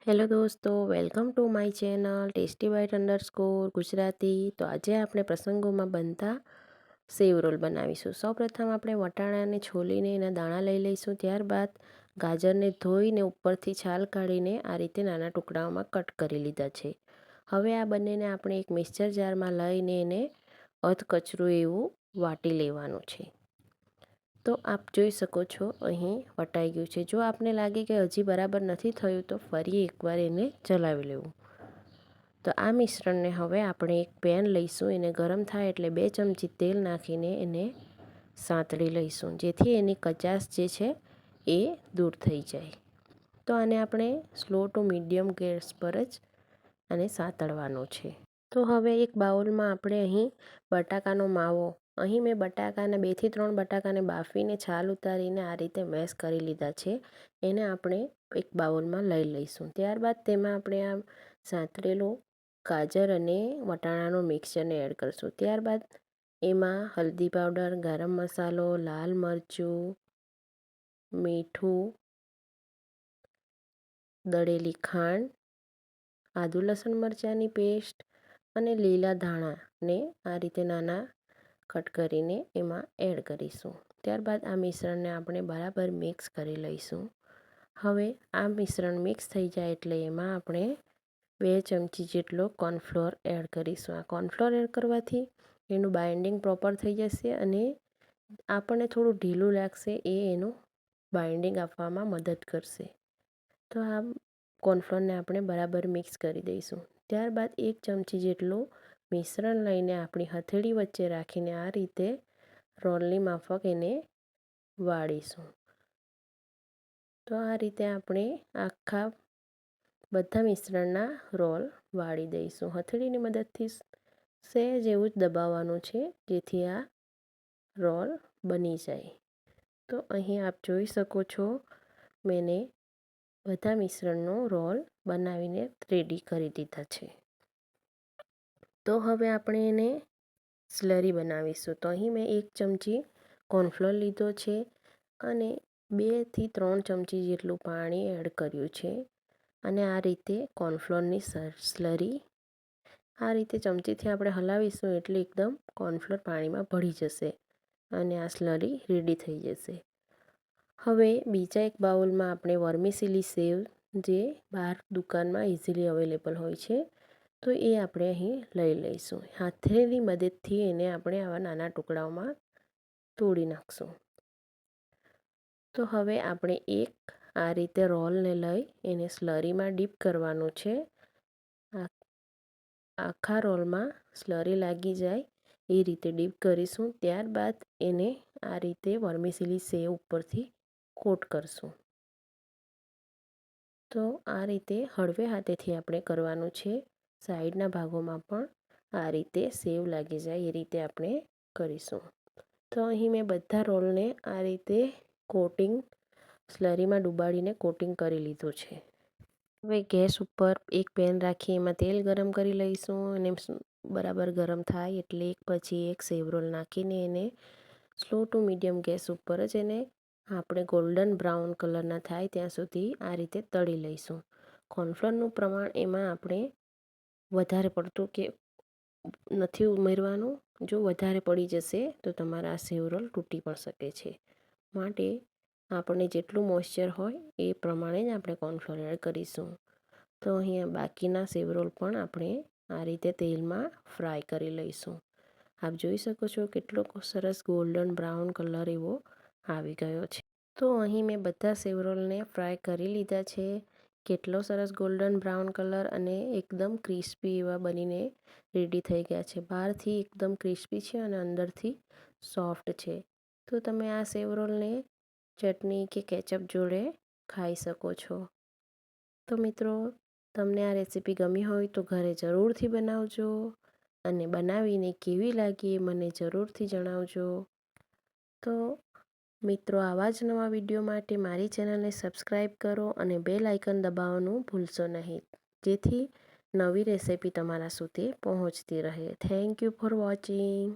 Hello દોસ્તો, welcome to my channel tasty bite underscore Gujarati. તો આજે આપણે પ્રસંગોમાં બનતા સેવ રોલ બનાવીશું. સૌપ્રથમ આપણે વટાણાને છોલીને એના દાણા લઈ લઈશું. ત્યારબાદ ગાજરને ધોઈને ઉપરથી છાલ કાઢીને આ રીતે નાના ટુકડાઓમાં કટ કરી લીધા છે. હવે આ બંનેને આપણે એક મિક્સર જારમાં લઈને એને અધકચરું એવું વાટી લેવાનું છે. તો આપ જોઈ શકો છો અહીં વટાઈ ગયું છે. જો આપને લાગે કે હજી બરાબર નથી થયું તો ફરી એકવાર એને ચલાવી લેવું. તો આ મિશ્રણને હવે આપણે એક પેન લઈશું. એને ગરમ થાય એટલે 2 ચમચી તેલ નાખીને એને સાંતળી લઈશું, જેથી એની કચાશ જે છે એ દૂર થઈ જાય. તો આને આપણે સ્લો ટુ મીડિયમ ગેસ પર જ આને સાંતળવાનો છે. તો હવે એક બાઉલમાં આપણે અહીં બટાકાનો માવો, અહીં મેં બટાકાના 2 થી 3 બટાકાને બાફીને છાલ ઉતારીને આ રીતે મેશ કરી લીધા છે. એને આપણે એક બાઉલમાં લઈ લઈશું. ત્યારબાદ તેમાં આપણે આ સાંતળેલું ગાજર અને વટાણાનું મિક્સચરને એડ કરીશું. ત્યારબાદ એમાં હલ્દી પાવડર, ગરમ મસાલો, લાલ મરચું, મીઠું, દળેલી ખાંડ, આદુ લસણ મરચાંની પેસ્ટ અને લીલા ધાણાને આ રીતે નાના કટ કરીને એમાં એડ કરીશું. ત્યારબાદ આ મિશ્રણને આપણે બરાબર મિક્સ કરી લઈશું. હવે આ મિશ્રણ મિક્સ થઈ જાય એટલે એમાં આપણે 2 ચમચી જેટલો કોર્નફ્લોર એડ કરીશું. આ કોર્નફ્લોર એડ કરવાથી એનું બાઇન્ડિંગ પ્રોપર થઈ જશે અને આપણને થોડું ઢીલું લાગશે, એ એનું બાઇન્ડિંગ આપવામાં મદદ કરશે. તો આ કોર્નફ્લોરને આપણે બરાબર મિક્સ કરી દઈશું. ત્યારબાદ 1 ચમચી જેટલું મિશ્રણ લઈને આપણી હથેળી વચ્ચે રાખીને આ રીતે રોલની માફક એને વાળીશું. તો આ રીતે આપણે આખા બધા મિશ્રણના રોલ વાળી દઈશું. હથેળીની મદદથી સહેજ એવું જ દબાવવાનું છે, જેથી આ રોલ બની જાય. તો અહીં આપ જોઈ શકો છો મેં બધા મિશ્રણનો રોલ બનાવીને રેડી કરી દીધા છે. તો હવે આપણે એને સ્લરી બનાવીશું. તો અહીં મેં 1 ચમચી કોર્નફ્લોર લીધો છે અને 2 થી 3 ચમચી જેટલું પાણી એડ કર્યું છે. અને આ રીતે કોર્નફ્લોરની સ્લરી આ રીતે ચમચીથી આપણે હલાવીશું એટલે એકદમ કોર્નફ્લોર પાણીમાં ભળી જશે અને આ સ્લરી રેડી થઈ જશે. હવે બીજા એક બાઉલમાં આપણે વર્મિસેલી સેવ, જે બહાર દુકાનમાં ઇઝીલી અવેલેબલ હોય છે, તો એ આપણે અહીં લઈ લઈશું. હાથેની મદદથી એને આપણે આવા નાના ટુકડાઓમાં તોડી નાખશું. તો હવે આપણે એક આ રીતે રોલને લઈ એને સ્લરીમાં ડીપ કરવાનું છે. આખા રોલમાં સ્લરી લાગી જાય એ રીતે ડીપ કરીશું. ત્યારબાદ એને આ રીતે વર્મિસેલી સેવ ઉપરથી કોટ કરશું. તો આ રીતે હળવે હાથેથી આપણે કરવાનું છે. સાઈડના ભાગોમાં પણ આ રીતે સેવ લાગી જાય એ રીતે આપણે કરીશું. તો અહીં મેં બધા રોલને આ રીતે કોટિંગ સ્લરીમાં ડુબાડીને કોટિંગ કરી લીધું છે. હવે ગેસ ઉપર એક પેન રાખી એમાં તેલ ગરમ કરી લઈશું અને બરાબર ગરમ થાય એટલે એક પછી એક સેવ રોલ નાખીને એને સ્લો ટુ મીડિયમ ગેસ ઉપર જ એને આપણે ગોલ્ડન બ્રાઉન કલરના થાય ત્યાં સુધી આ રીતે તળી લઈશું. કોર્નફ્લોરનું પ્રમાણ એમાં આપણે વધારે પડતું કે નથી ઉમેરવાનું. જો વધારે પડી જશે તો તમારા આ સેવ રોલ તૂટી પણ શકે છે. માટે આપણને જેટલું મોઇશ્ચર હોય એ પ્રમાણે જ આપણે કોર્નફ્લોર એડ કરીશું. તો અહીંયા બાકીના સેવ રોલ પણ આપણે આ રીતે તેલમાં ફ્રાય કરી લઈશું. આપ જોઈ શકો છો કેટલો સરસ ગોલ્ડન બ્રાઉન કલર એવો આવી ગયો છે. તો અહીં મેં બધા સેવ રોલને ફ્રાય કરી લીધા છે. કેટલો સરસ ગોલ્ડન બ્રાઉન કલર અને એકદમ ક્રિસ્પી એવા બનીને રેડી થઈ ગયા છે. બહારથી એકદમ ક્રિસ્પી છે અને અંદરથી સોફ્ટ છે. તો તમે આ સેવ રોલને ચટણી કે કેચઅપ જોડે ખાઈ શકો છો. તો મિત્રો, તમને આ રેસીપી ગમી હોય તો ઘરે જરૂરથી બનાવજો અને બનાવીને કેવી લાગી એ મને જરૂરથી જણાવજો. તો મિત્રો, આવા જ નવા વિડીયો માટે મારી ચેનલને સબસ્ક્રાઈબ કરો અને બેલ આઇકન દબાવવાનું ભૂલશો નહીં, જેથી નવી રેસીપી તમારા સુધી પહોંચતી રહે. Thank you for watching.